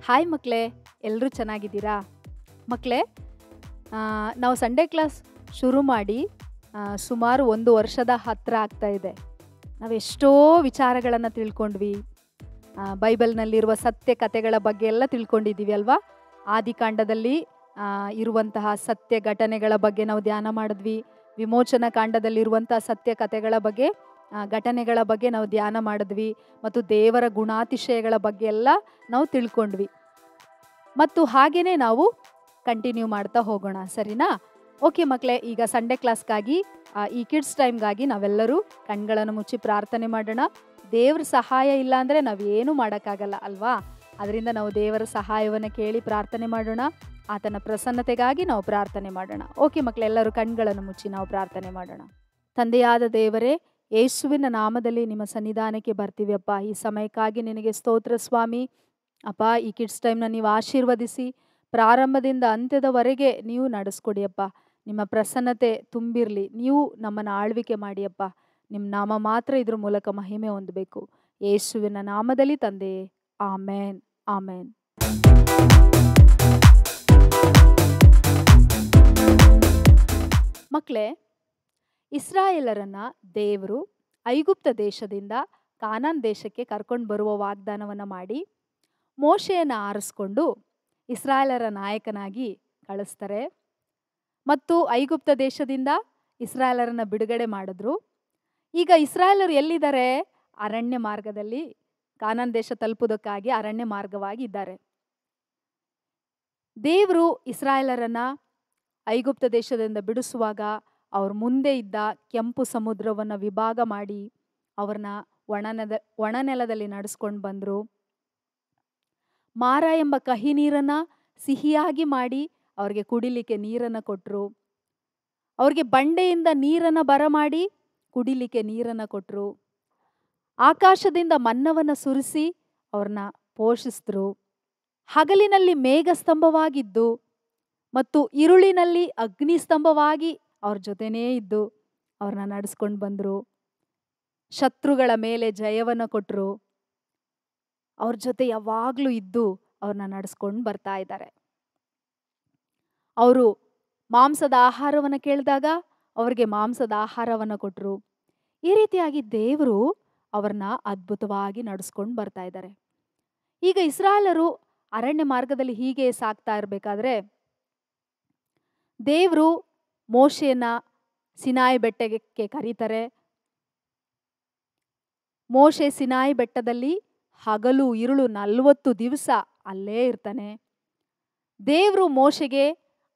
Hi ಮಕ್ಕಳೇ, ಎಲ್ಲರೂ ಚೆನ್ನಾಗಿದ್ದೀರಾ? ಮಕ್ಕಳೇ, ನಾವು ಸಂಡೇ ಕ್ಲಾಸ್ ಶುರು ಮಾಡಿ ಸುಮಾರು 1 ವರ್ಷದ ಹತ್ತಿರ ಆಗ್ತಾ ಇದೆ. ನಾವೆಷ್ಟೋ ವಿಚಾರಗಳನ್ನು ತಿಳ್ಕೊಂಡ್ವಿ. ಬೈಬಲ್ನಲ್ಲಿರುವ ಸತ್ಯ ಕಥೆಗಳ ಬಗ್ಗೆ ಎಲ್ಲ ತಿಳ್ಕೊಂಡಿದ್ದೀವಿ ಅಲ್ವಾ? ಆದಿಕಾಂಡದಲ್ಲಿ ಇರುವಂತಹ ಸತ್ಯ ಘಟನೆಗಳ ಬಗ್ಗೆ ನಾವು ಧ್ಯಾನ ಮಾಡಿದ್ವಿ. ವಿಮೋಚನಾ ಕಾಂಡದಲ್ಲಿರುವಂತಹ ಸತ್ಯ ಕಥೆಗಳ ಬಗ್ಗೆ ಘಟನೆಗಳ ಬಗ್ಗೆ ನಾವು ಧ್ಯಾನ ಮಾಡಿದ್ವಿ. ಮತ್ತು ದೇವರ ಗುಣಾತಿಶಯಗಳ ಬಗ್ಗೆ ಎಲ್ಲ ನಾವು ತಿಳ್ಕೊಂಡ್ವಿ. ಮತ್ತು ಹಾಗೇನೆ ನಾವು ಕಂಟಿನ್ಯೂ ಮಾಡ್ತಾ ಹೋಗೋಣ, ಸರಿನಾ? ಓಕೆ ಮಕ್ಕಳೇ, ಈಗ ಸಂಡೇ ಕ್ಲಾಸ್ಗಾಗಿ ಈ ಕಿಡ್ಸ್ ಟೈಮ್ಗಾಗಿ ನಾವೆಲ್ಲರೂ ಕಣ್ಗಳನ್ನು ಮುಚ್ಚಿ ಪ್ರಾರ್ಥನೆ ಮಾಡೋಣ. ದೇವ್ರ ಸಹಾಯ ಇಲ್ಲ ಅಂದರೆ ನಾವೇನು ಮಾಡೋಕ್ಕಾಗಲ್ಲ ಅಲ್ವಾ? ಅದರಿಂದ ನಾವು ದೇವರ ಸಹಾಯವನ್ನು ಕೇಳಿ ಪ್ರಾರ್ಥನೆ ಮಾಡೋಣ. ಆತನ ಪ್ರಸನ್ನತೆಗಾಗಿ ನಾವು ಪ್ರಾರ್ಥನೆ ಮಾಡೋಣ. ಓಕೆ ಮಕ್ಕಳೆಲ್ಲರೂ ಕಣ್ಗಳನ್ನು ಮುಚ್ಚಿ ನಾವು ಪ್ರಾರ್ಥನೆ ಮಾಡೋಣ. ತಂದೆಯಾದ ದೇವರೇ, ಯೇಸುವಿನ ನಾಮದಲ್ಲಿ ನಿಮ್ಮ ಸನ್ನಿಧಾನಕ್ಕೆ ಬರ್ತೀವಿ ಅಪ್ಪ. ಈ ಸಮಯಕ್ಕಾಗಿ ನಿನಗೆ ಸ್ತೋತ್ರ ಸ್ವಾಮಿ. ಅಪ್ಪ, ಈ ಕಿಡ್ಸ್ ಟೈಮ್ನ ನೀವು ಆಶೀರ್ವದಿಸಿ ಪ್ರಾರಂಭದಿಂದ ಅಂತ್ಯದವರೆಗೆ ನೀವು ನಡೆಸ್ಕೊಡಿಯಪ್ಪ. ನಿಮ್ಮ ಪ್ರಸನ್ನತೆ ತುಂಬಿರಲಿ. ನೀವು ನಮ್ಮನ್ನು ಆಳ್ವಿಕೆ ಮಾಡಿಯಪ್ಪ. ನಿಮ್ಮ ನಾಮ ಮಾತ್ರ ಇದ್ರ ಮೂಲಕ ಮಹಿಮೆ ಹೊಂದಬೇಕು. ಯೇಸುವಿನ ನಾಮದಲ್ಲಿ ತಂದೆಯೇ, ಆಮೇನ್ ಆಮೇನ್. ಮಕ್ಕಳೇ, ಇಸ್ರಾಯೇಲರನ್ನ ದೇವರು ಐಗುಪ್ತ ದೇಶದಿಂದ ಕಾನಾನ್ ದೇಶಕ್ಕೆ ಕರ್ಕೊಂಡು ಬರುವ ವಾಗ್ದಾನವನ್ನು ಮಾಡಿ ಮೋಶೆಯನ್ನು ಆರಿಸ್ಕೊಂಡು ಇಸ್ರಾಯೇಲರ ನಾಯಕನಾಗಿ ಕಳಿಸ್ತಾರೆ. ಮತ್ತು ಐಗುಪ್ತ ದೇಶದಿಂದ ಇಸ್ರಾಯೇಲರನ್ನ ಬಿಡುಗಡೆ ಮಾಡಿದ್ರು. ಈಗ ಇಸ್ರಾಯೇಲರು ಎಲ್ಲಿದ್ದಾರೆ? ಅರಣ್ಯ ಮಾರ್ಗದಲ್ಲಿ ಕಾನಾನ್ ದೇಶ ತಲುಪುವುದಕ್ಕಾಗಿ ಅರಣ್ಯ ಮಾರ್ಗವಾಗಿ ಇದ್ದಾರೆ. ದೇವರು ಇಸ್ರಾಯೇಲರನ್ನ ಐಗುಪ್ತ ದೇಶದಿಂದ ಬಿಡಿಸುವಾಗ ಅವ್ರ ಮುಂದೆ ಇದ್ದ ಕೆಂಪು ಸಮುದ್ರವನ್ನು ವಿಭಾಗ ಮಾಡಿ ಅವ್ರನ್ನ ಒಣನೆಲದಲ್ಲಿ ನಡೆಸ್ಕೊಂಡು ಬಂದರು. ಮಾರ ಎಂಬ ಕಹಿ ನೀರನ್ನು ಸಿಹಿಯಾಗಿ ಮಾಡಿ ಅವ್ರಿಗೆ ಕುಡಿಲಿಕ್ಕೆ ನೀರನ್ನು ಕೊಟ್ಟರು. ಅವ್ರಿಗೆ ಬಂಡೆಯಿಂದ ನೀರನ್ನು ಬರಮಾಡಿ ಕುಡಿಲಿಕ್ಕೆ ನೀರನ್ನು ಕೊಟ್ಟರು. ಆಕಾಶದಿಂದ ಮನ್ನವನ್ನು ಸುರಿಸಿ ಅವ್ರನ್ನ ಪೋಷಿಸಿದ್ರು. ಹಗಲಿನಲ್ಲಿ ಮೇಘಸ್ತಂಭವಾಗಿದ್ದು ಮತ್ತು ಇರುಳಿನಲ್ಲಿ ಅಗ್ನಿಸ್ತಂಭವಾಗಿ ಅವ್ರ ಜೊತೆನೇ ಇದ್ದು ಅವ್ರನ್ನ ನಡೆಸ್ಕೊಂಡು ಬಂದರು. ಶತ್ರುಗಳ ಮೇಲೆ ಜಯವನ್ನು ಕೊಟ್ಟರು. ಅವ್ರ ಜೊತೆ ಯಾವಾಗಲೂ ಇದ್ದು ಅವ್ರನ್ನ ನಡೆಸ್ಕೊಂಡು ಬರ್ತಾ ಇದ್ದಾರೆ. ಅವರು ಮಾಂಸದ ಆಹಾರವನ್ನು ಕೇಳಿದಾಗ ಅವ್ರಿಗೆ ಮಾಂಸದ ಆಹಾರವನ್ನು ಕೊಟ್ಟರು. ಈ ರೀತಿಯಾಗಿ ದೇವರು ಅವ್ರನ್ನ ಅದ್ಭುತವಾಗಿ ನಡೆಸ್ಕೊಂಡು ಬರ್ತಾ ಇದ್ದಾರೆ. ಈಗ ಇಸ್ರಾಯೇಲರು ಅರಣ್ಯ ಮಾರ್ಗದಲ್ಲಿ ಹೀಗೆ ಸಾಗ್ತಾ ಇರಬೇಕಾದ್ರೆ ದೇವರು ಮೋಶೆಯನ್ನ ಸಿನಾಯಿ ಬೆಟ್ಟಕ್ಕೆ ಕರೀತಾರೆ. ಮೋಶೆ ಸಿನಾಯಿ ಬೆಟ್ಟದಲ್ಲಿ ಹಗಲು ಇರುಳು 40 ದಿವಸ ಅಲ್ಲೇ ಇರ್ತಾನೆ. ದೇವರು ಮೋಶೆಗೆ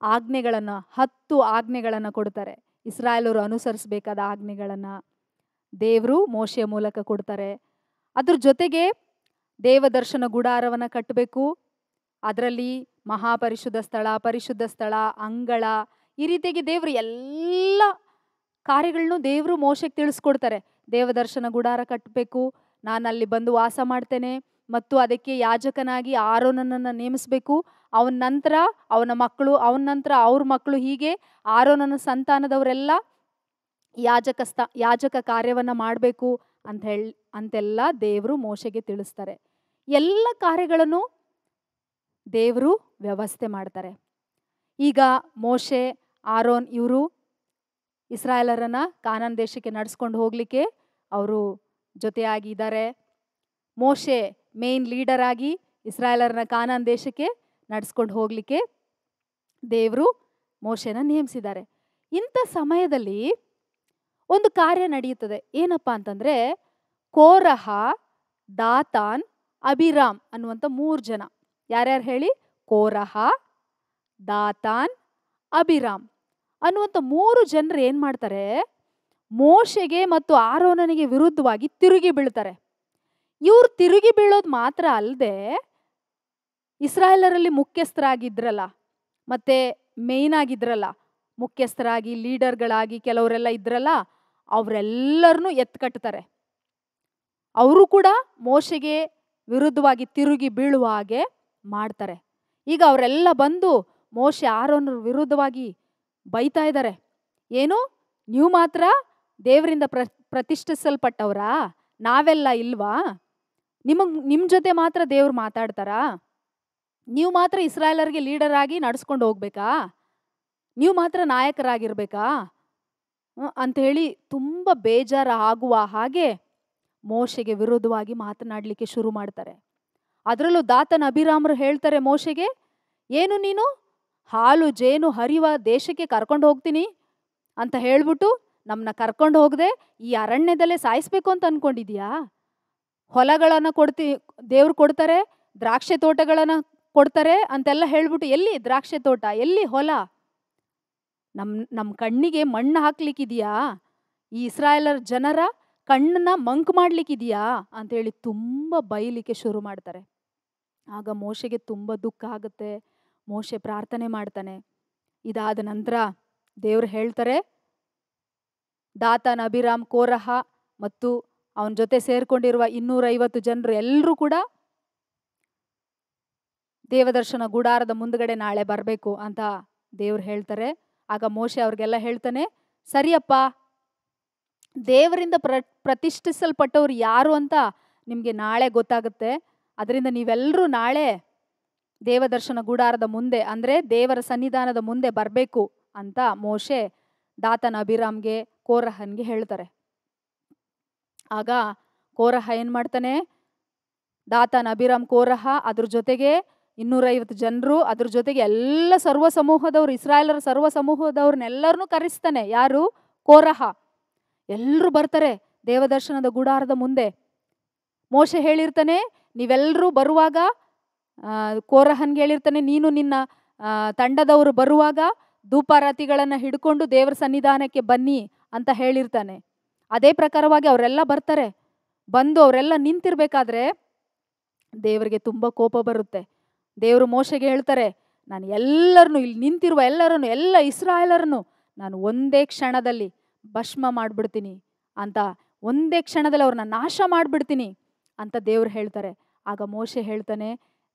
10 ಆಜ್ಞೆಗಳನ್ನು ಕೊಡ್ತಾರೆ. ಇಸ್ರಾಯೇಲರು ಅನುಸರಿಸಬೇಕಾದ ಆಜ್ಞೆಗಳನ್ನು ದೇವರು ಮೋಶೆಯ ಮೂಲಕ ಕೊಡ್ತಾರೆ. ಅದ್ರ ಜೊತೆಗೆ ದೇವದರ್ಶನ ಗುಡಾರವನ್ನು ಕಟ್ಟಬೇಕು. ಅದರಲ್ಲಿ ಮಹಾಪರಿಶುದ್ಧ ಸ್ಥಳ, ಪರಿಶುದ್ಧ ಸ್ಥಳ, ಅಂಗಳ, ಈ ರೀತಿಯಾಗಿ ದೇವರು ಎಲ್ಲ ಕಾರ್ಯಗಳನ್ನು ದೇವರು ಮೋಶೆಗೆ ತಿಳಿಸ್ಕೊಡ್ತಾರೆ. ದೇವದರ್ಶನ ಗುಡಾರ ಕಟ್ಟಬೇಕು, ನಾನು ಅಲ್ಲಿ ಬಂದು ವಾಸ ಮಾಡ್ತೇನೆ, ಮತ್ತು ಅದಕ್ಕೆ ಯಾಜಕನಾಗಿ ಆರೋನನನ್ನು ನೇಮಿಸಬೇಕು. ಅವನ ನಂತರ ಅವನ ಮಕ್ಕಳು, ಅವನ ನಂತರ ಅವ್ರ ಮಕ್ಕಳು, ಹೀಗೆ ಆರೋನನ ಸಂತಾನದವರೆಲ್ಲ ಯಾಜಕ ಕಾರ್ಯವನ್ನು ಮಾಡಬೇಕು ಅಂತೆಲ್ಲ ದೇವರು ಮೋಶೆಗೆ ತಿಳಿಸ್ತಾರೆ. ಎಲ್ಲ ಕಾರ್ಯಗಳನ್ನು ದೇವರು ವ್ಯವಸ್ಥೆ ಮಾಡ್ತಾರೆ. ಈಗ ಮೋಶೆ, ಆರೋನ್ ಇವರು ಇಸ್ರಾಯೇಲರನ್ನ ಕಾನಾನ್ ದೇಶಕ್ಕೆ ನಡೆಸ್ಕೊಂಡು ಹೋಗಲಿಕ್ಕೆ ಅವರು ಜೊತೆಯಾಗಿ ಇದ್ದಾರೆ. ಮೋಶೆ ಮೇನ್ ಲೀಡರ್ ಆಗಿ ಇಸ್ರಾಯೇಲರನ್ನ ಕಾನಾನ್ ದೇಶಕ್ಕೆ ನಡೆಸ್ಕೊಂಡು ಹೋಗಲಿಕ್ಕೆ ದೇವರು ಮೋಶೆನ ನೇಮಿಸಿದ್ದಾರೆ. ಇಂಥ ಸಮಯದಲ್ಲಿ ಒಂದು ಕಾರ್ಯ ನಡೆಯುತ್ತದೆ. ಏನಪ್ಪ ಅಂತಂದರೆ, ಕೋರಹ, ದಾತಾನ್, ಅಬಿರಾಮ್ ಅನ್ನುವಂಥ 3 ಜನ. ಯಾರ್ಯಾರು ಹೇಳಿ? ಕೋರಹ, ದಾತಾನ್, ಅಬಿರಾಮ್ ಅನ್ನುವಂಥ 3 ಜನರು ಏನು ಮಾಡ್ತಾರೆ? ಮೋಶೆಗೆ ಮತ್ತು ಆರೋನನಿಗೆ ವಿರುದ್ಧವಾಗಿ ತಿರುಗಿ ಬೀಳ್ತಾರೆ. ಇವ್ರು ತಿರುಗಿ ಬೀಳೋದು ಮಾತ್ರ ಅಲ್ಲದೆ ಇಸ್ರಾಯೇಲರಲ್ಲಿ ಮುಖ್ಯಸ್ಥರಾಗಿದ್ರಲ್ಲ, ಮತ್ತೆ ಮೇಯ್ನ್ ಆಗಿದ್ರಲ್ಲ, ಮುಖ್ಯಸ್ಥರಾಗಿ ಲೀಡರ್ಗಳಾಗಿ ಕೆಲವರೆಲ್ಲ ಇದ್ರಲ್ಲ, ಅವರೆಲ್ಲರನ್ನೂ ಎತ್ಕಟ್ತಾರೆ. ಅವರು ಕೂಡ ಮೋಶೆಗೆ ವಿರುದ್ಧವಾಗಿ ತಿರುಗಿ ಬೀಳುವ ಹಾಗೆ ಮಾಡ್ತಾರೆ. ಈಗ ಅವರೆಲ್ಲ ಬಂದು ಮೋಶೆ ಆರೋನರ ವಿರುದ್ಧವಾಗಿ ಬೈತಾ ಇದ್ದಾರೆ. ಏನು, ನೀವು ಮಾತ್ರ ದೇವರಿಂದ ಪ್ರತಿಷ್ಠಿಸಲ್ಪಟ್ಟವರಾ? ನಾವೆಲ್ಲ ಇಲ್ವಾ? ನಿಮ್ಮ ಜೊತೆ ಮಾತ್ರ ದೇವ್ರು ಮಾತಾಡ್ತಾರಾ? ನೀವು ಮಾತ್ರ ಇಸ್ರಾಯೇಲರಿಗೆ ಲೀಡರ್ ಆಗಿ ನಡ್ಸ್ಕೊಂಡು ಹೋಗ್ಬೇಕಾ? ನೀವು ಮಾತ್ರ ನಾಯಕರಾಗಿರ್ಬೇಕಾ? ಅಂತ ಹೇಳಿ ತುಂಬ ಬೇಜಾರು ಆಗುವ ಹಾಗೆ ಮೋಶೆಗೆ ವಿರೋಧವಾಗಿ ಮಾತನಾಡಲಿಕ್ಕೆ ಶುರು ಮಾಡ್ತಾರೆ. ಅದರಲ್ಲೂ ದಾತನ ಅಭಿರಾಮರು ಹೇಳ್ತಾರೆ ಮೋಶೆಗೆ, ಏನು ನೀನು ಹಾಲು ಜೇನು ಹರಿಯುವ ದೇಶಕ್ಕೆ ಕರ್ಕೊಂಡು ಹೋಗ್ತೀನಿ ಅಂತ ಹೇಳ್ಬಿಟ್ಟು ನಮ್ಮನ್ನ ಕರ್ಕೊಂಡು ಹೋಗದೆ ಈ ಅರಣ್ಯದಲ್ಲೇ ಸಾಯಿಸ್ಬೇಕು ಅಂತ ಅನ್ಕೊಂಡಿದ್ಯಾ? ಹೊಲಗಳನ್ನು ದೇವ್ರು ಕೊಡ್ತಾರೆ, ದ್ರಾಕ್ಷೆ ತೋಟಗಳನ್ನು ಕೊಡ್ತಾರೆ ಅಂತೆಲ್ಲ ಹೇಳ್ಬಿಟ್ಟು ಎಲ್ಲಿ ದ್ರಾಕ್ಷೆ ತೋಟ, ಎಲ್ಲಿ ಹೊಲ? ನಮ್ಮ ಕಣ್ಣಿಗೆ ಮಣ್ಣು ಹಾಕ್ಲಿಕ್ಕಿದೆಯಾ? ಈ ಇಸ್ರಾಯೇಲರ ಜನರ ಕಣ್ಣನ್ನ ಮಂಕ್ ಮಾಡ್ಲಿಕ್ಕಿದೆಯಾ ಅಂತೇಳಿ ತುಂಬ ಬೈಲಿಕ್ಕೆ ಶುರು ಮಾಡ್ತಾರೆ. ಆಗ ಮೋಶೆಗೆ ತುಂಬ ದುಃಖ ಆಗುತ್ತೆ. ಮೋಶೆ ಪ್ರಾರ್ಥನೆ ಮಾಡ್ತಾನೆ. ಇದಾದ ನಂತರ ದೇವ್ರು ಹೇಳ್ತಾರೆ, ದಾತಾನ್, ಅಬಿರಾಮ್, ಕೋರಹ ಮತ್ತು ಅವನ ಜೊತೆ ಸೇರ್ಕೊಂಡಿರುವ 250 ಜನರು ಎಲ್ಲರೂ ಕೂಡ ದೇವದರ್ಶನ ಗುಡಾರದ ಮುಂದ್ಗಡೆ ನಾಳೆ ಬರಬೇಕು ಅಂತ ದೇವ್ರು ಹೇಳ್ತಾರೆ. ಆಗ ಮೋಶೆ ಅವ್ರಿಗೆಲ್ಲ ಹೇಳ್ತಾನೆ, ಸರಿಯಪ್ಪ, ದೇವರಿಂದ ಪ್ರತಿಷ್ಠಿಸಲ್ಪಟ್ಟವ್ರು ಯಾರು ಅಂತ ನಿಮಗೆ ನಾಳೆ ಗೊತ್ತಾಗುತ್ತೆ. ಅದರಿಂದ ನೀವೆಲ್ಲರೂ ನಾಳೆ ದೇವದರ್ಶನ ಗುಡಾರದ ಮುಂದೆ ಅಂದರೆ ದೇವರ ಸನ್ನಿಧಾನದ ಮುಂದೆ ಬರಬೇಕು ಅಂತ ಮೋಶೆ ದಾತನ ಅಭಿರಾಮ್ಗೆ ಕೋರಹನ್ಗೆ ಹೇಳ್ತಾರೆ. ಆಗ ಕೋರಹ ಏನು ಮಾಡ್ತಾನೆ, ದಾತನ್, ಅಭಿರಾಮ್, ಕೋರಹ ಅದ್ರ ಜೊತೆಗೆ 250 ಜನರು, ಅದ್ರ ಜೊತೆಗೆ ಎಲ್ಲ ಸರ್ವ ಸಮೂಹದವ್ರು, ಇಸ್ರಾಯೇಲರ ಸರ್ವ ಸಮೂಹದವ್ರನ್ನೆಲ್ಲರನ್ನೂ ಕರೆಸ್ತಾನೆ. ಯಾರು? ಕೋರಹ. ಎಲ್ಲರೂ ಬರ್ತಾರೆ ದೇವದರ್ಶನದ ಗುಡಾರದ ಮುಂದೆ. ಮೋಶೆ ಹೇಳಿರ್ತಾನೆ, ನೀವೆಲ್ಲರೂ ಬರುವಾಗ ಕೋರಹನ್ಗೆ ಹೇಳಿರ್ತಾನೆ, ನೀನು ನಿನ್ನ ತಂಡದವರು ಬರುವಾಗ ಧೂಪಾರತಿಗಳನ್ನು ಹಿಡ್ಕೊಂಡು ದೇವರ ಸನ್ನಿಧಾನಕ್ಕೆ ಬನ್ನಿ ಅಂತ ಹೇಳಿರ್ತಾನೆ. ಅದೇ ಪ್ರಕಾರವಾಗಿ ಅವರೆಲ್ಲ ಬರ್ತಾರೆ. ಬಂದು ಅವರೆಲ್ಲ ನಿಂತಿರ್ಬೇಕಾದ್ರೆ ದೇವರಿಗೆ ತುಂಬ ಕೋಪ ಬರುತ್ತೆ. ದೇವರು ಮೋಶೆಗೆ ಹೇಳ್ತಾರೆ, ನಾನು ಎಲ್ಲರನ್ನು ಇಲ್ಲಿ ನಿಂತಿರುವ ಎಲ್ಲರನ್ನು, ಎಲ್ಲ ಇಸ್ರಾಯೇಲರನ್ನು ನಾನು ಒಂದೇ ಕ್ಷಣದಲ್ಲಿ ಭಸ್ಮ ಮಾಡಿಬಿಡ್ತೀನಿ ಅಂತ, ಒಂದೇ ಕ್ಷಣದಲ್ಲಿ ಅವ್ರನ್ನ ನಾಶ ಮಾಡಿಬಿಡ್ತೀನಿ ಅಂತ ದೇವ್ರು ಹೇಳ್ತಾರೆ. ಆಗ ಮೋಶೆ ಹೇಳ್ತಾನೆ,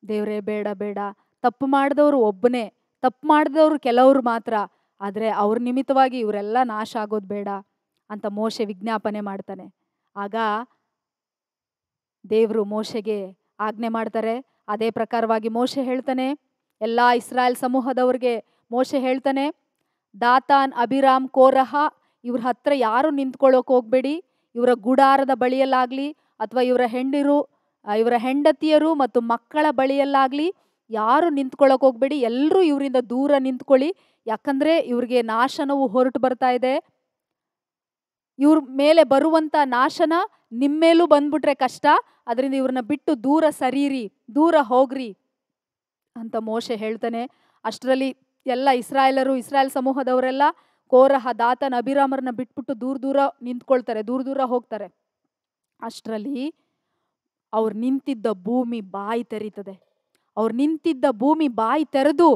ದೇವರೇ ಬೇಡ ಬೇಡ, ತಪ್ಪು ಮಾಡಿದವರು ಒಬ್ಬನೇ, ತಪ್ಪು ಮಾಡಿದವರು ಕೆಲವರು ಮಾತ್ರ, ಆದರೆ ಅವ್ರ ನಿಮಿತ್ತವಾಗಿ ಇವರೆಲ್ಲ ನಾಶ ಆಗೋದು ಬೇಡ ಅಂತ ಮೋಶೆ ವಿಜ್ಞಾಪನೆ ಮಾಡ್ತಾನೆ. ಆಗ ದೇವರು ಮೋಶೆಗೆ ಆಜ್ಞೆ ಮಾಡ್ತಾರೆ. ಅದೇ ಪ್ರಕಾರವಾಗಿ ಮೋಶೆ ಹೇಳ್ತಾನೆ, ಎಲ್ಲ ಇಸ್ರಾಯೇಲ್ ಸಮೂಹದವ್ರಿಗೆ ಮೋಶೆ ಹೇಳ್ತಾನೆ, ದಾತಾನ್, ಅಭಿರಾಮ್, ಕೋರಹ ಇವ್ರ ಹತ್ರ ಯಾರು ನಿಂತ್ಕೊಳ್ಳೋಕೆ ಹೋಗ್ಬೇಡಿ. ಇವರ ಗುಡಾರದ ಬಳಿಯಲ್ಲಾಗಲಿ ಅಥವಾ ಇವರ ಹೆಂಡತಿಯರು ಮತ್ತು ಮಕ್ಕಳ ಬಳಿಯಲ್ಲಾಗಲಿ ಯಾರು ನಿಂತ್ಕೊಳ್ಳೋಕೆ ಹೋಗ್ಬೇಡಿ. ಎಲ್ಲರೂ ಇವರಿಂದ ದೂರ ನಿಂತ್ಕೊಳ್ಳಿ. ಯಾಕಂದರೆ ಇವ್ರಿಗೆ ನಾಶನವು ಹೊರಟು ಬರ್ತಾ ಇದೆ. ಇವ್ರ ಮೇಲೆ ಬರುವಂಥ ನಾಶನ ನಿಮ್ಮೇಲೂ ಬಂದ್ಬಿಟ್ರೆ ಕಷ್ಟ. ಅದರಿಂದ ಇವ್ರನ್ನ ಬಿಟ್ಟು ದೂರ ಸರೀರಿ, ದೂರ ಹೋಗ್ರಿ ಅಂತ ಮೋಶೆ ಹೇಳ್ತಾನೆ. ಅಷ್ಟರಲ್ಲಿ ಎಲ್ಲ ಇಸ್ರಾಯೇಲ್ ಸಮೂಹದವರೆಲ್ಲ ಕೋರಹ, ದಾತನ್, ಅಭಿರಾಮರನ್ನ ಬಿಟ್ಬಿಟ್ಟು ದೂರ ನಿಂತ್ಕೊಳ್ತಾರೆ, ದೂರ ಹೋಗ್ತಾರೆ. ಅಷ್ಟರಲ್ಲಿ ಅವ್ರು ನಿಂತಿದ್ದ ಭೂಮಿ ಬಾಯಿ ತೆರೀತದೆ. ಅವ್ರು ನಿಂತಿದ್ದ ಭೂಮಿ ಬಾಯಿ ತೆರೆದು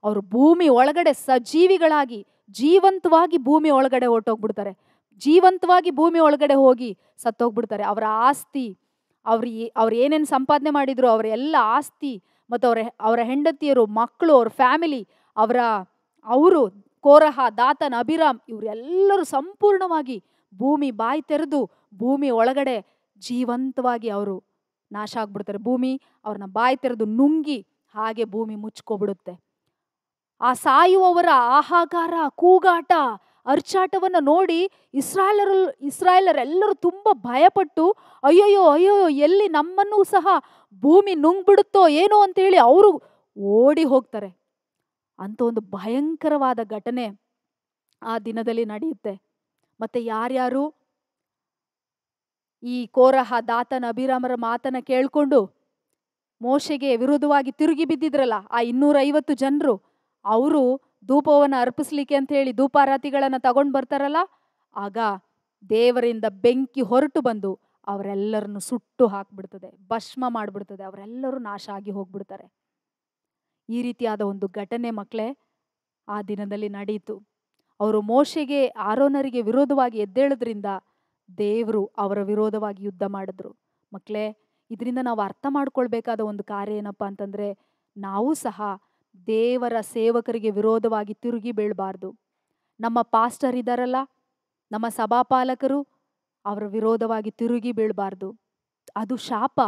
ಅವರು ಭೂಮಿ ಒಳಗಡೆ ಸಜೀವಿಗಳಾಗಿ ಜೀವಂತವಾಗಿ ಭೂಮಿ ಒಳಗಡೆ ಹೊರಟೋಗ್ಬಿಡ್ತಾರೆ. ಜೀವಂತವಾಗಿ ಭೂಮಿ ಒಳಗಡೆ ಹೋಗಿ ಸತ್ತೋಗ್ಬಿಡ್ತಾರೆ. ಅವರ ಆಸ್ತಿ, ಅವ್ರು ಏನೇನು ಸಂಪಾದನೆ ಮಾಡಿದ್ರು ಅವರ ಎಲ್ಲ ಆಸ್ತಿ ಮತ್ತು ಅವರ ಹೆಂಡತಿಯರು, ಮಕ್ಕಳು, ಅವ್ರ ಫ್ಯಾಮಿಲಿ, ಅವರು ಕೋರಹ, ದಾತನ್, ಅಭಿರಾಮ್ ಇವರೆಲ್ಲರೂ ಸಂಪೂರ್ಣವಾಗಿ ಭೂಮಿ ಬಾಯಿ ತೆರೆದು ಭೂಮಿ ಒಳಗಡೆ ಜೀವಂತವಾಗಿ ಅವರು ನಾಶ ಆಗ್ಬಿಡ್ತಾರೆ. ಭೂಮಿ ಅವ್ರನ್ನ ಬಾಯಿ ತೆರೆದು ನುಂಗಿ ಹಾಗೆ ಭೂಮಿ ಮುಚ್ಕೋಬಿಡುತ್ತೆ. ಆ ಸಾಯುವವರ ಆಹಾಕಾರ, ಕೂಗಾಟ, ಅರ್ಚಾಟವನ್ನು ನೋಡಿ ಇಸ್ರಾಯೇಲರೆಲ್ಲರೂ ತುಂಬ ಭಯಪಟ್ಟು, ಅಯ್ಯೋಯ್ಯೋ ಅಯ್ಯೋಯ್ಯೋ ಎಲ್ಲಿ ನಮ್ಮನ್ನೂ ಸಹ ಭೂಮಿ ನುಂಗ್ಬಿಡುತ್ತೋ ಏನೋ ಅಂತೇಳಿ ಅವರು ಓಡಿ ಹೋಗ್ತಾರೆ. ಅಂತ ಒಂದು ಭಯಂಕರವಾದ ಘಟನೆ ಆ ದಿನದಲ್ಲಿ ನಡೆಯುತ್ತೆ. ಮತ್ತೆ ಯಾರ್ಯಾರು ಈ ಕೋರಹ, ದಾತನ್, ಅಭಿರಾಮರ ಮಾತನ್ನ ಕೇಳ್ಕೊಂಡು ಮೋಶೆಗೆ ವಿರುದ್ಧವಾಗಿ ತಿರುಗಿ ಬಿದ್ದಿದ್ರಲ್ಲ ಆ 250 ಜನರು, ಅವರು ಧೂಪವನ್ನು ಅರ್ಪಿಸ್ಲಿಕ್ಕೆ ಅಂತ ಹೇಳಿ ಧೂಪಾರಾತಿಗಳನ್ನು ತಗೊಂಡು ಬರ್ತಾರಲ್ಲ, ಆಗ ದೇವರಿಂದ ಬೆಂಕಿ ಹೊರಟು ಬಂದು ಅವರೆಲ್ಲರನ್ನು ಸುಟ್ಟು ಹಾಕ್ಬಿಡ್ತದೆ, ಭಸ್ಮ ಮಾಡಿಬಿಡ್ತದೆ. ಅವರೆಲ್ಲರೂ ನಾಶ ಆಗಿ ಹೋಗ್ಬಿಡ್ತಾರೆ. ಈ ರೀತಿಯಾದ ಒಂದು ಘಟನೆ ಮಕ್ಕಳೇ ಆ ದಿನದಲ್ಲಿ ನಡೆಯಿತು. ಅವರು ಮೋಶೆಗೆ, ಆರೋನರಿಗೆ ವಿರೋಧವಾಗಿ ಎದ್ದೇಳೋದ್ರಿಂದ ದೇವರು ಅವರ ವಿರೋಧವಾಗಿ ಯುದ್ಧ ಮಾಡಿದ್ರು. ಮಕ್ಕಳೇ, ಇದರಿಂದ ನಾವು ಅರ್ಥ ಮಾಡ್ಕೊಳ್ಬೇಕಾದ ಒಂದು ಕಾರ್ಯ ಏನಪ್ಪ ಅಂತಂದರೆ, ನಾವು ಸಹ ದೇವರ ಸೇವಕರಿಗೆ ವಿರೋಧವಾಗಿ ತಿರುಗಿ ಬೀಳಬಾರ್ದು. ನಮ್ಮ ಪಾಸ್ಟರ್ ಇದ್ದಾರಲ್ಲ, ನಮ್ಮ ಸಭಾಪಾಲಕರು, ಅವರ ವಿರೋಧವಾಗಿ ತಿರುಗಿ ಬೀಳಬಾರ್ದು. ಅದು ಶಾಪ.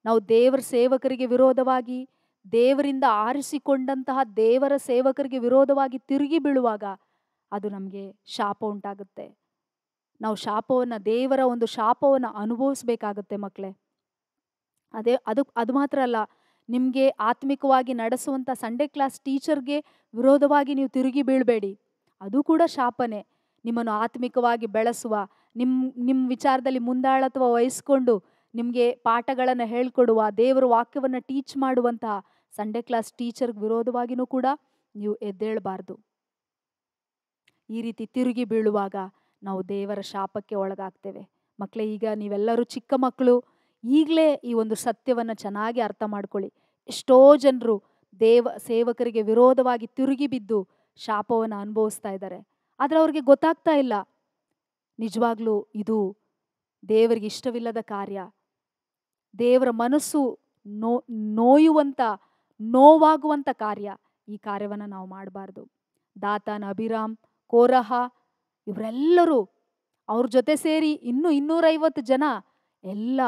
ನಾವು ದೇವರ ಸೇವಕರಿಗೆ ವಿರೋಧವಾಗಿ, ದೇವರಿಂದ ಆರಿಸಿಕೊಂಡಂತಹ ದೇವರ ಸೇವಕರಿಗೆ ವಿರೋಧವಾಗಿ ತಿರುಗಿ ಬೀಳುವಾಗ ಅದು ನಮಗೆ ಶಾಪ ಉಂಟಾಗುತ್ತೆ. ನಾವು ದೇವರ ಒಂದು ಶಾಪವನ್ನು ಅನುಭವಿಸ್ಬೇಕಾಗುತ್ತೆ ಮಕ್ಕಳೇ. ಅದು ಮಾತ್ರ ಅಲ್ಲ, ನಿಮಗೆ ಆತ್ಮಿಕವಾಗಿ ನಡೆಸುವಂಥ ಸಂಡೇ ಕ್ಲಾಸ್ ಟೀಚರ್ಗೆ ವಿರೋಧವಾಗಿ ನೀವು ತಿರುಗಿ ಬೀಳಬೇಡಿ. ಅದು ಕೂಡ ಶಾಪನೇ. ನಿಮ್ಮನ್ನು ಆತ್ಮಿಕವಾಗಿ ಬೆಳೆಸುವ, ನಿಮ್ಮ ವಿಚಾರದಲ್ಲಿ ಮುಂದಾಳತ್ವ ವಹಿಸ್ಕೊಂಡು ನಿಮಗೆ ಪಾಠಗಳನ್ನು ಹೇಳ್ಕೊಡುವ, ದೇವರ ವಾಕ್ಯವನ್ನು ಟೀಚ್ ಮಾಡುವಂತಹ ಸಂಡೇ ಕ್ಲಾಸ್ ಟೀಚರ್ಗೆ ವಿರೋಧವಾಗಿಯೂ ಕೂಡ ನೀವು ಎದ್ದೇಳಬಾರ್ದು. ಈ ರೀತಿ ತಿರುಗಿ ಬೀಳುವಾಗ ನಾವು ದೇವರ ಶಾಪಕ್ಕೆ ಒಳಗಾಗ್ತೇವೆ. ಮಕ್ಕಳೇ, ಈಗ ನೀವೆಲ್ಲರೂ ಚಿಕ್ಕ ಮಕ್ಕಳು, ಈಗಲೇ ಈ ಒಂದು ಸತ್ಯವನ್ನು ಚೆನ್ನಾಗಿ ಅರ್ಥ ಮಾಡ್ಕೊಳ್ಳಿ. ಎಷ್ಟೋ ಜನರು ಸೇವಕರಿಗೆ ವಿರೋಧವಾಗಿ ತಿರುಗಿ ಬಿದ್ದು ಶಾಪವನ್ನು ಅನುಭವಿಸ್ತಾ ಇದ್ದಾರೆ. ಆದರೆ ಅವ್ರಿಗೆ ಗೊತ್ತಾಗ್ತಾ ಇಲ್ಲ, ನಿಜವಾಗ್ಲೂ ಇದು ದೇವರಿಗೆ ಇಷ್ಟವಿಲ್ಲದ ಕಾರ್ಯ. ದೇವರ ಮನಸ್ಸು ನೋವಾಗುವಂಥ ಕಾರ್ಯ. ಈ ಕಾರ್ಯವನ್ನು ನಾವು ಮಾಡಬಾರ್ದು. ದಾತಾನ್, ಅಭಿರಾಮ್, ಕೋರಹ ಇವರೆಲ್ಲರೂ ಅವ್ರ ಜೊತೆ ಸೇರಿ 250 ಜನ ಎಲ್ಲ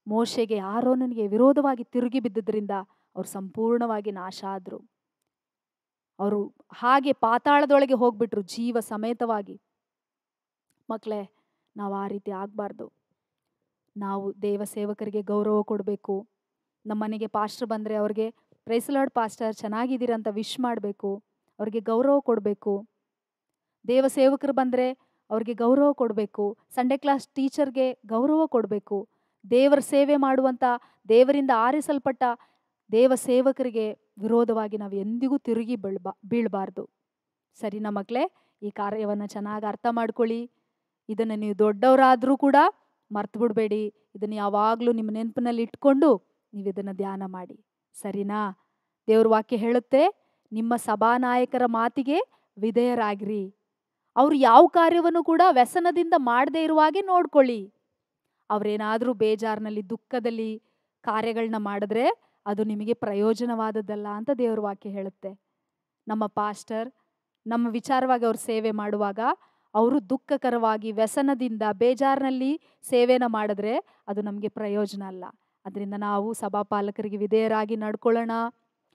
ಮೋಶೆಗೆ, ಆರೋನನಿಗೆ ವಿರೋಧವಾಗಿ ತಿರುಗಿ ಬಿದ್ದಿದ್ದರಿಂದ ಅವ್ರು ಸಂಪೂರ್ಣವಾಗಿ ನಾಶ ಆದರು. ಅವರು ಹಾಗೆ ಪಾತಾಳದೊಳಗೆ ಹೋಗ್ಬಿಟ್ರು ಜೀವ ಸಮೇತವಾಗಿ. ಮಕ್ಕಳೇ, ನಾವು ಆ ರೀತಿ ಆಗಬಾರ್ದು. ನಾವು ದೇವ ಸೇವಕರಿಗೆ ಗೌರವ ಕೊಡಬೇಕು. ನಮ್ಮ ಮನೆಗೆ ಪಾಸ್ಟರ್ ಬಂದರೆ ಅವ್ರಿಗೆ ಪ್ರೈಸ್ ಲಾರ್ಡ್ ಪಾಸ್ಟರ್ ಚೆನ್ನಾಗಿದ್ದೀರಂತ ವಿಶ್ ಮಾಡಬೇಕು, ಅವ್ರಿಗೆ ಗೌರವ ಕೊಡಬೇಕು. ದೇವ ಸೇವಕರು ಬಂದರೆ ಅವ್ರಿಗೆ ಗೌರವ ಕೊಡಬೇಕು. ಸಂಡೇ ಕ್ಲಾಸ್ ಟೀಚರ್ಗೆ ಗೌರವ ಕೊಡಬೇಕು. ದೇವರ ಸೇವೆ ಮಾಡುವಂಥ, ದೇವರಿಂದ ಆರಿಸಲ್ಪಟ್ಟ ದೇವ ಸೇವಕರಿಗೆ ವಿರೋಧವಾಗಿ ನಾವು ಎಂದಿಗೂ ತಿರುಗಿ ಬೀಳಬಾರ್ದು. ಸರಿನಾ ಮಕ್ಕಳೇ? ಈ ಕಾರ್ಯವನ್ನು ಚೆನ್ನಾಗಿ ಅರ್ಥ ಮಾಡ್ಕೊಳ್ಳಿ. ಇದನ್ನು ನೀವು ದೊಡ್ಡವರಾದರೂ ಕೂಡ ಮರ್ತು ಬಿಡಬೇಡಿ. ಇದನ್ನು ಯಾವಾಗಲೂ ನಿಮ್ಮ ನೆನಪಿನಲ್ಲಿ ಇಟ್ಕೊಂಡು ನೀವು ಇದನ್ನು ಧ್ಯಾನ ಮಾಡಿ. ಸರಿನಾ? ದೇವ್ರ ವಾಕ್ಯ ಹೇಳುತ್ತೆ, ನಿಮ್ಮ ಸಭಾನಾಯಕರ ಮಾತಿಗೆ ವಿಧೇಯರಾಗಿರಿ. ಅವರು ಯಾವ ಕಾರ್ಯವನ್ನು ಕೂಡ ವ್ಯಸನದಿಂದ ಮಾಡದೇ ಇರುವ ಹಾಗೆ ನೋಡ್ಕೊಳ್ಳಿ. ಅವರೇನಾದರೂ ಬೇಜಾರಿನಲ್ಲಿ, ದುಃಖದಲ್ಲಿ ಕಾರ್ಯಗಳನ್ನ ಮಾಡಿದ್ರೆ ಅದು ನಿಮಗೆ ಪ್ರಯೋಜನವಾದದ್ದಲ್ಲ ಅಂತ ದೇವ್ರ ವಾಕ್ಯ ಹೇಳುತ್ತೆ. ನಮ್ಮ ಪಾಸ್ಟರ್ ನಮ್ಮ ವಿಚಾರವಾಗಿ ಅವ್ರು ಸೇವೆ ಮಾಡುವಾಗ ಅವರು ದುಃಖಕರವಾಗಿ ವ್ಯಸನದಿಂದ ಬೇಜಾರಿನಲ್ಲಿ ಸೇವೆನ ಮಾಡಿದ್ರೆ ಅದು ನಮಗೆ ಪ್ರಯೋಜನ ಅಲ್ಲ. ಅದರಿಂದ ನಾವು ಸಭಾಪಾಲಕರಿಗೆ ವಿಧೇಯರಾಗಿ ನಡ್ಕೊಳ್ಳೋಣ.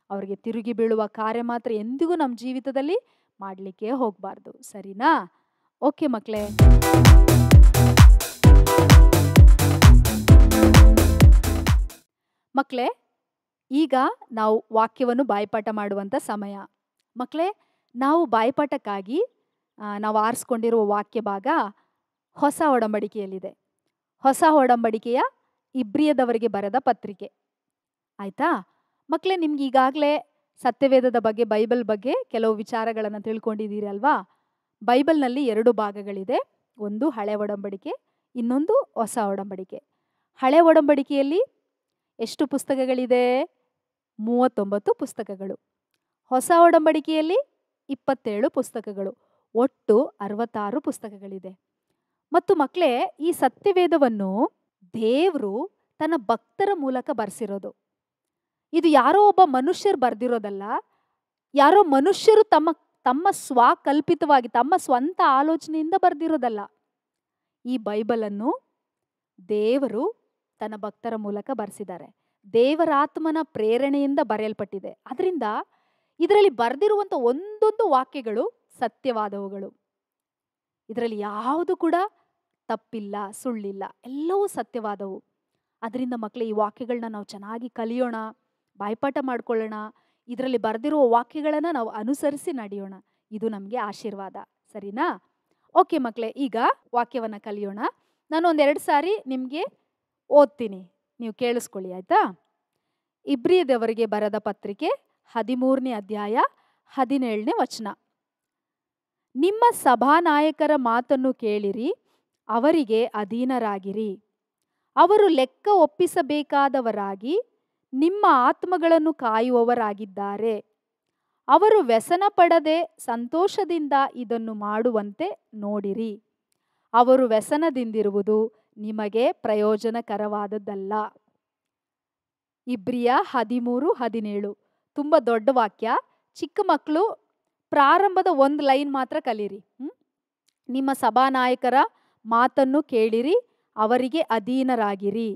ಅವರಿಗೆ ತಿರುಗಿ ಬೀಳುವ ಕಾರ್ಯ ಮಾತ್ರ ಎಂದಿಗೂ ನಮ್ಮ ಜೀವಿತದಲ್ಲಿ ಮಾಡಲಿಕ್ಕೆ ಹೋಗಬಾರ್ದು. ಸರಿನಾ? ಓಕೆ ಮಕ್ಕಳೇ. ಮಕ್ಕಳೇ, ಈಗ ನಾವು ವಾಕ್ಯವನ್ನು ಬಾಯ್ಪಾಠ ಮಾಡುವಂಥ ಸಮಯ. ಮಕ್ಕಳೇ, ನಾವು ಬಾಯ್ಪಾಠಕ್ಕಾಗಿ ನಾವು ಆರಿಸ್ಕೊಂಡಿರುವ ವಾಕ್ಯ ಭಾಗ ಹೊಸ ಒಡಂಬಡಿಕೆಯಲ್ಲಿದೆ. ಹೊಸ ಒಡಂಬಡಿಕೆಯ ಇಬ್ರಿಯದವರಿಗೆ ಬರೆದ ಪತ್ರಿಕೆ. ಆಯಿತಾ ಮಕ್ಕಳೇ? ನಿಮ್ಗೆ ಈಗಾಗಲೇ ಸತ್ಯವೇದದ ಬಗ್ಗೆ, ಬೈಬಲ್ ಬಗ್ಗೆ ಕೆಲವು ವಿಚಾರಗಳನ್ನು ತಿಳ್ಕೊಂಡಿದ್ದೀರಿ ಅಲ್ವಾ? ಬೈಬಲ್ನಲ್ಲಿ 2 ಭಾಗಗಳಿದೆ. ಒಂದು ಹಳೆ ಒಡಂಬಡಿಕೆ, ಇನ್ನೊಂದು ಹೊಸ ಒಡಂಬಡಿಕೆ. ಹಳೆ ಒಡಂಬಡಿಕೆಯಲ್ಲಿ ಎಷ್ಟು ಪುಸ್ತಕಗಳಿದೆ? 39 ಪುಸ್ತಕಗಳು. ಹೊಸ ಒಡಂಬಡಿಕೆಯಲ್ಲಿ 27 ಪುಸ್ತಕಗಳು. ಒಟ್ಟು 66 ಪುಸ್ತಕಗಳಿದೆ. ಮತ್ತು ಮಕ್ಕಳೇ, ಈ ಸತ್ಯವೇದವನ್ನು ದೇವರು ತನ್ನ ಭಕ್ತರ ಮೂಲಕ ಬರೆಸಿರೋದು. ಇದು ಯಾರೋ ಒಬ್ಬ ಮನುಷ್ಯರು ಬರೆದಿರೋದಲ್ಲ. ಯಾರೋ ಮನುಷ್ಯರು ತಮ್ಮ ಸ್ವಕಲ್ಪಿತವಾಗಿ, ತಮ್ಮ ಸ್ವಂತ ಆಲೋಚನೆಯಿಂದ ಬರೆದಿರೋದಲ್ಲ. ಈ ಬೈಬಲನ್ನು ದೇವರು ತನ್ನ ಭಕ್ತರ ಮೂಲಕ ಬರೆಸಿದ್ದಾರೆ. ದೇವರ ಆತ್ಮನ ಪ್ರೇರಣೆಯಿಂದ ಬರೆಯಲ್ಪಟ್ಟಿದೆ. ಅದರಿಂದ ಇದರಲ್ಲಿ ಬರೆದಿರುವಂಥ ಒಂದೊಂದು ವಾಕ್ಯಗಳು ಸತ್ಯವಾದವುಗಳು. ಇದರಲ್ಲಿ ಯಾವುದು ಕೂಡ ತಪ್ಪಿಲ್ಲ, ಸುಳ್ಳಿಲ್ಲ, ಎಲ್ಲವೂ ಸತ್ಯವಾದವು. ಅದರಿಂದ ಮಕ್ಕಳೇ, ಈ ವಾಕ್ಯಗಳನ್ನ ನಾವು ಚೆನ್ನಾಗಿ ಕಲಿಯೋಣ, ಬಾಯ್ಪಾಠ ಮಾಡ್ಕೊಳ್ಳೋಣ. ಇದರಲ್ಲಿ ಬರೆದಿರುವ ವಾಕ್ಯಗಳನ್ನು ನಾವು ಅನುಸರಿಸಿ ನಡೆಯೋಣ. ಇದು ನಮಗೆ ಆಶೀರ್ವಾದ. ಸರಿನಾ? ಓಕೆ ಮಕ್ಕಳೇ, ಈಗ ವಾಕ್ಯವನ್ನು ಕಲಿಯೋಣ. ನಾನು 1-2 ಸಾರಿ ನಿಮಗೆ ಓದ್ತೀನಿ, ನೀವು ಕೇಳಿಸ್ಕೊಳ್ಳಿ. ಆಯಿತಾ? ಇಬ್ರಿಯದವರಿಗೆ ಬರೆದ ಪತ್ರಿಕೆ 13ನೇ ಅಧ್ಯಾಯ 17ನೇ ವಚನ. ನಿಮ್ಮ ಸಭಾನಾಯಕರ ಮಾತನ್ನು ಕೇಳಿರಿ, ಅವರಿಗೆ ಅಧೀನರಾಗಿರಿ. ಅವರು ಲೆಕ್ಕ ಒಪ್ಪಿಸಬೇಕಾದವರಾಗಿ ನಿಮ್ಮ ಆತ್ಮಗಳನ್ನು ಕಾಯುವವರಾಗಿದ್ದಾರೆ. ಅವರು ವ್ಯಸನ ಪಡದೆ ಸಂತೋಷದಿಂದ ಇದನ್ನು ಮಾಡುವಂತೆ ನೋಡಿರಿ. ಅವರು ವ್ಯಸನದಿಂದಿರುವುದು ನಿಮಗೆ ಪ್ರಯೋಜನಕರವಾದದ್ದಲ್ಲ. ಇಬ್ರಿಯ 13:17 ತುಂಬ ದೊಡ್ಡ ವಾಕ್ಯ. ಚಿಕ್ಕ ಮಕ್ಕಳು ಪ್ರಾರಂಭದ 1 ಲೈನ್ ಮಾತ್ರ ಕಲೀರಿ. ನಿಮ್ಮ ಸಭಾನಾಯಕರ ಮಾತನ್ನು ಕೇಳಿರಿ, ಅವರಿಗೆ ಅಧೀನರಾಗಿರಿ.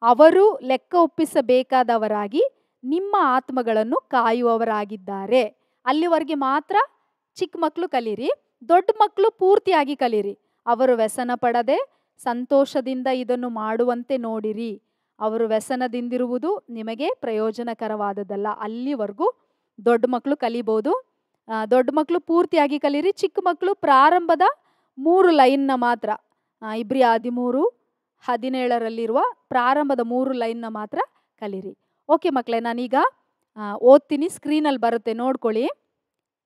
ಅವರು ಲೆಕ್ಕ ಒಪ್ಪಿಸಬೇಕಾದವರಾಗಿ ನಿಮ್ಮ ಆತ್ಮಗಳನ್ನು ಕಾಯುವವರಾಗಿದ್ದಾರೆ. ಅಲ್ಲಿವರೆಗೆ ಮಾತ್ರ ಚಿಕ್ಕ ಮಕ್ಕಳು ಕಲೀರಿ, ದೊಡ್ಡ ಮಕ್ಕಳು ಪೂರ್ತಿಯಾಗಿ ಕಲೀರಿ. ಅವರು ವ್ಯಸನ ಪಡದೆ ಸಂತೋಷದಿಂದ ಇದನ್ನು ಮಾಡುವಂತೆ ನೋಡಿರಿ. ಅವರು ವ್ಯಸನದಿಂದಿರುವುದು ನಿಮಗೆ ಪ್ರಯೋಜನಕರವಾದದ್ದಲ್ಲ. ಅಲ್ಲಿವರೆಗೂ ದೊಡ್ಡ ಮಕ್ಕಳು ಕಲಿಬೋದು. ದೊಡ್ಡ ಮಕ್ಕಳು ಪೂರ್ತಿಯಾಗಿ ಕಲೀರಿ. ಚಿಕ್ಕ ಮಕ್ಕಳು ಪ್ರಾರಂಭದ 3 ಲೈನ್ನ ಮಾತ್ರ, ಇಬ್ರಿಯ 13:17 ಪ್ರಾರಂಭದ 3 ಲೈನ್ನ ಮಾತ್ರ ಕಲೀರಿ. ಓಕೆ ಮಕ್ಕಳೇ, ನಾನೀಗ ಓದ್ತೀನಿ, ಸ್ಕ್ರೀನಲ್ಲಿ ಬರುತ್ತೆ ನೋಡ್ಕೊಳ್ಳಿ.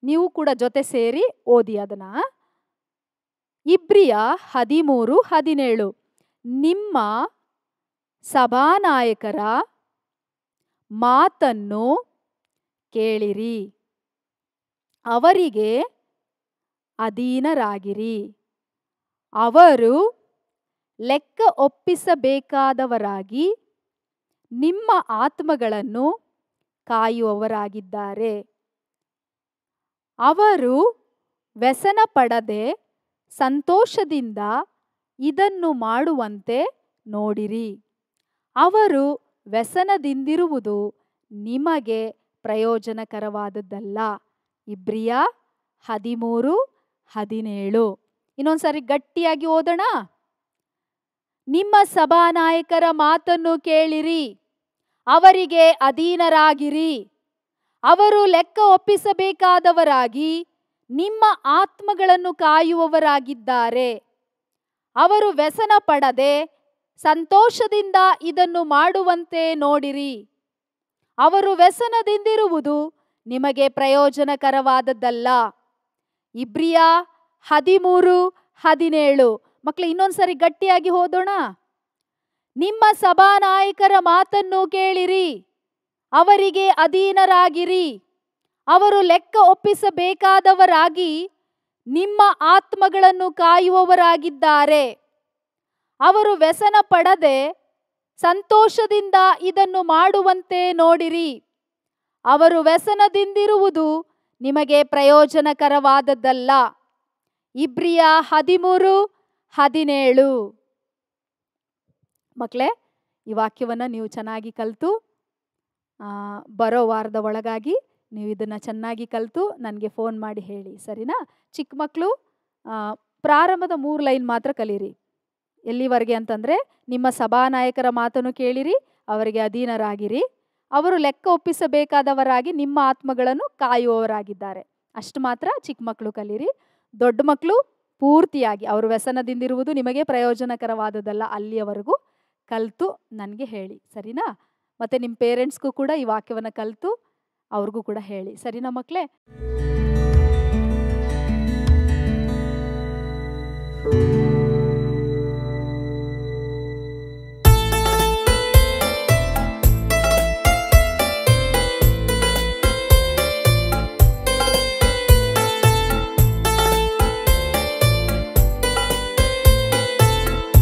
ನೀವು ಕೂಡ ಜೊತೆ ಸೇರಿ ಓದಿ ಅದನ್ನ. ಇಬ್ರಿಯ 13:17 ನಿಮ್ಮ ಸಭಾನಾಯಕರ ಮಾತನ್ನು ಕೇಳಿರಿ, ಅವರಿಗೆ ಅಧೀನರಾಗಿರಿ. ಅವರು ಲೆಕ್ಕ ಒಪ್ಪಿಸಬೇಕಾದವರಾಗಿ ನಿಮ್ಮ ಆತ್ಮಗಳನ್ನು ಕಾಯುವವರಾಗಿದ್ದಾರೆ. ಅವರು ವ್ಯಸನ ಪಡದೆ ಸಂತೋಷದಿಂದ ಇದನ್ನು ಮಾಡುವಂತೆ ನೋಡಿರಿ. ಅವರು ವ್ಯಸನದಿಂದಿರುವುದು ನಿಮಗೆ ಪ್ರಯೋಜನಕರವಾದದ್ದಲ್ಲ. ಇಬ್ರಿಯ 13:17. ಇನ್ನೊಂದ್ಸರಿ ಗಟ್ಟಿಯಾಗಿ ಓದೋಣ. ನಿಮ್ಮ ಸಭಾನಾಯಕರ ಮಾತನ್ನು ಕೇಳಿರಿ, ಅವರಿಗೆ ಅಧೀನರಾಗಿರಿ. ಅವರು ಲೆಕ್ಕ ಒಪ್ಪಿಸಬೇಕಾದವರಾಗಿ ನಿಮ್ಮ ಆತ್ಮಗಳನ್ನು ಕಾಯುವವರಾಗಿದ್ದಾರೆ. ಅವರು ವ್ಯಸನ ಪಡದೆ ಸಂತೋಷದಿಂದ ಇದನ್ನು ಮಾಡುವಂತೆ ನೋಡಿರಿ. ಅವರು ವ್ಯಸನದಿಂದಿರುವುದು ನಿಮಗೆ ಪ್ರಯೋಜನಕರವಾದದ್ದಲ್ಲ. ಇಬ್ರಿಯ 13:17. ಮಕ್ಕಳು ಇನ್ನೊಂದ್ಸರಿ ಗಟ್ಟಿಯಾಗಿ ಓದೋಣ. ನಿಮ್ಮ ಸಭಾನಾಯಕರ ಮಾತನ್ನು ಕೇಳಿರಿ, ಅವರಿಗೆ ಅಧೀನರಾಗಿರಿ. ಅವರು ಲೆಕ್ಕ ಒಪ್ಪಿಸಬೇಕಾದವರಾಗಿ ನಿಮ್ಮ ಆತ್ಮಗಳನ್ನು ಕಾಯುವವರಾಗಿದ್ದಾರೆ. ಅವರು ವ್ಯಸನ ಪಡದೆ ಸಂತೋಷದಿಂದ ಇದನ್ನು ಮಾಡುವಂತೆ ನೋಡಿರಿ. ಅವರು ವ್ಯಸನದಿಂದಿರುವುದು ನಿಮಗೆ ಪ್ರಯೋಜನಕರವಾದದ್ದಲ್ಲ. ಇಬ್ರಿಯ 13:17. ಮಕ್ಕಳೇ, ಈ ವಾಕ್ಯವನ್ನು ನೀವು ಚೆನ್ನಾಗಿ ಕಲಿತು ಬರೋ ವಾರದ ಒಳಗಾಗಿ ನೀವು ಇದನ್ನು ಚೆನ್ನಾಗಿ ಕಲಿತು ನನಗೆ ಫೋನ್ ಮಾಡಿ ಹೇಳಿ, ಸರಿನಾ? ಚಿಕ್ಕ ಮಕ್ಕಳು ಪ್ರಾರಂಭದ 3 ಲೈನ್ ಮಾತ್ರ ಕಲೀರಿ. ಎಲ್ಲಿವರೆಗೆ ಅಂತಂದರೆ, ನಿಮ್ಮ ಸಭಾನಾಯಕರ ಮಾತನ್ನು ಕೇಳಿರಿ, ಅವರಿಗೆ ಅಧೀನರಾಗಿರಿ. ಅವರು ಲೆಕ್ಕ ಒಪ್ಪಿಸಬೇಕಾದವರಾಗಿ ನಿಮ್ಮ ಆತ್ಮಗಳನ್ನು ಕಾಯುವವರಾಗಿದ್ದಾರೆ. ಅಷ್ಟು ಮಾತ್ರ ಚಿಕ್ಕ ಮಕ್ಕಳು ಕಲೀರಿ. ದೊಡ್ಡ ಮಕ್ಕಳು ಪೂರ್ತಿಯಾಗಿ ಅವರು ವ್ಯಸನದಿಂದಿರುವುದು ನಿಮಗೆ ಪ್ರಯೋಜನಕರವಾದದ್ದಲ್ಲ, ಅಲ್ಲಿಯವರೆಗೂ ಕಲಿತು ನನಗೆ ಹೇಳಿ, ಸರಿನಾ? ಮತ್ತು ನಿಮ್ಮ ಪೇರೆಂಟ್ಸ್ಗೂ ಕೂಡ ಈ ವಾಕ್ಯವನ್ನು ಕಲಿತು ಅವ್ರಿಗೂ ಕೂಡ ಹೇಳಿ, ಸರಿನಾ ಮಕ್ಕಳೇ?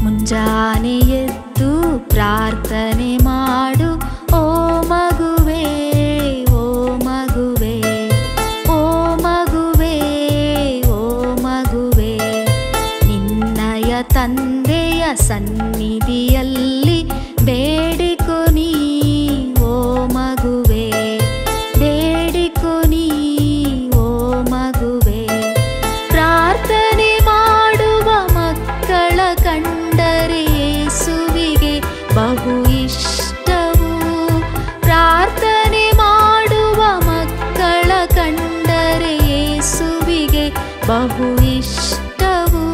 ಮುಂಜಾನೆ ಎದ್ದು ಪ್ರಾರ್ಥನೆ ಮಾಡು, ಓ ಮಗುವೇ, ಓ ಮಗುವೇ, ಓ ಮಗುವೇ, ಓ ಮಗುವೇ. ನಿನ್ನಯ ತಂದೆಯ ಸನ್ನಿಧಿಯಲ್ಲಿ ಬೇಡಿಕೊ ನೀ, ಓ ಮಗುವೇ, ಬೇಡಿಕೊ ನೀ, ಓ ಮಗುವೇ. ಪ್ರಾರ್ಥನೆ ಮಾಡುವ ಮಕ್ಕಳ ಕಂಡರೆ ಯೇಸುವಿಗೆ ಬಹು ಇಷ್ಟವು. ಪ್ರಾರ್ಥನೆ ಮಾಡುವ ಮಕ್ಕಳ ಕಂಡರೆ ಯೇಸುವಿಗೆ ಬಹು ಇಷ್ಟವು.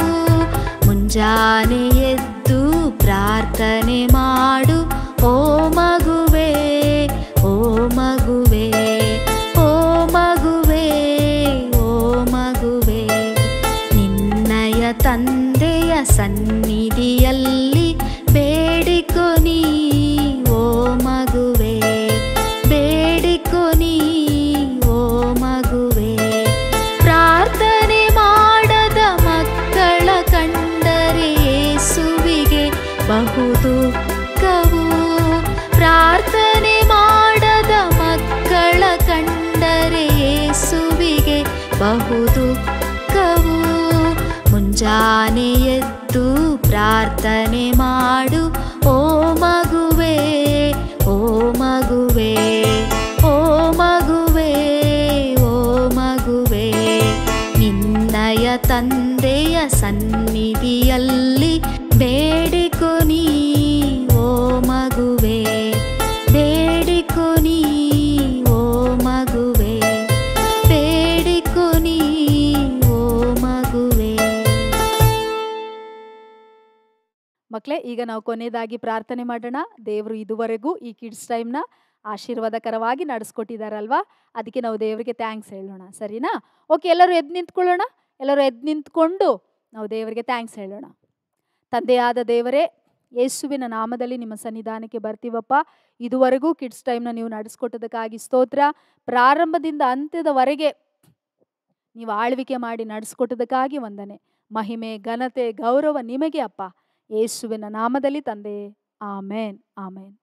ಮುಂಜಾನೆ ಎದ್ದು ಪ್ರಾರ್ಥನೆ ಮಾಡು, ಓ ಮಗುವೇ, ಓ ಮಗುವೇ, ಓ ಮಗುವೇ, ಓ ಮಗುವೇ. ನಿನ್ನಯ ತಂದೆಯ ಸನ್ನಿಧಿಯಲ್ಲಿ ಬೇಡಿಕೊ ನೀ, ಓ ಮಗುವೇ, ಬೇಡಿಕೊ ನೀ, ಓ ಮಗುವೇ. ಪ್ರಾರ್ಥನೆ ಮಾಡದ ಮಕ್ಕಳ ಕಂಡರೆ ಯೇಸುವಿಗೆ ಬಹು ದುಃಖವು. ಪ್ರಾರ್ಥನೆ ಮಾಡದ ಮಕ್ಕಳ ಕಂಡರೆ ಯೇಸುವಿಗೆ ಬಹು ದುಃಖವು. ಮುಂಜಾನೆ ಎದ್ದು ಪ್ರಾರ್ಥನೆ ಮಾಡು, ಓ ಮಗುವೇ, ಸನ್ನಿಧಿಯಲ್ಲಿ ಬೇಡಿಕೊ ನೀ ಓ ಮಗುವೆ, ಬೇಡಿಕೊ ನೀ ಓ ಮಗುವೆ, ಬೇಡಿಕೊ ನೀ ಓ ಮಗುವೆ. ಮಕ್ಕಳೇ, ಈಗ ನಾವು ಕೊನೆಯದಾಗಿ ಪ್ರಾರ್ಥನೆ ಮಾಡೋಣ. ದೇವರು ಇದುವರೆಗೂ ಈ ಕಿಡ್ಸ್ ಟೈಮ್ನ ಆಶೀರ್ವಾದಕರವಾಗಿ ನಡೆಸ್ಕೊಟ್ಟಿದ್ದಾರಲ್ವಾ, ಅದಕ್ಕೆ ನಾವು ದೇವರಿಗೆ ಥ್ಯಾಂಕ್ಸ್ ಹೇಳೋಣ. ಸರಿನಾ? ಓಕೆ, ಎಲ್ಲರೂ ಎದ್ದು ನಿಂತ್ಕೊಳ್ಳೋಣ. ಎಲ್ಲರೂ ಎದ್ದು ನಿಂತ್ಕೊಂಡು ನಾವು ದೇವರಿಗೆ ಥ್ಯಾಂಕ್ಸ್ ಹೇಳೋಣ. ತಂದೆಯಾದ ದೇವರೇ, ಯೇಸುವಿನ ನಾಮದಲ್ಲಿ ನಿಮ್ಮ ಸನ್ನಿಧಾನಕ್ಕೆ ಬರ್ತೀವಪ್ಪ. ಇದುವರೆಗೂ ಕಿಡ್ಸ್ ಟೈಮ್ನ ನೀವು ನಡೆಸ್ಕೊಟ್ಟದಕ್ಕಾಗಿ ಸ್ತೋತ್ರ. ಪ್ರಾರಂಭದಿಂದ ಅಂತ್ಯದವರೆಗೆ ನೀವು ಆಳ್ವಿಕೆ ಮಾಡಿ ನಡೆಸ್ಕೊಟ್ಟದಕ್ಕಾಗಿ ವಂದನೆ. ಮಹಿಮೆ, ಘನತೆ, ಗೌರವ ನಿಮಗೆ ಅಪ್ಪ. ಯೇಸುವಿನ ನಾಮದಲ್ಲಿ ತಂದೆ, ಆಮೇನ್, ಆಮೇನ್.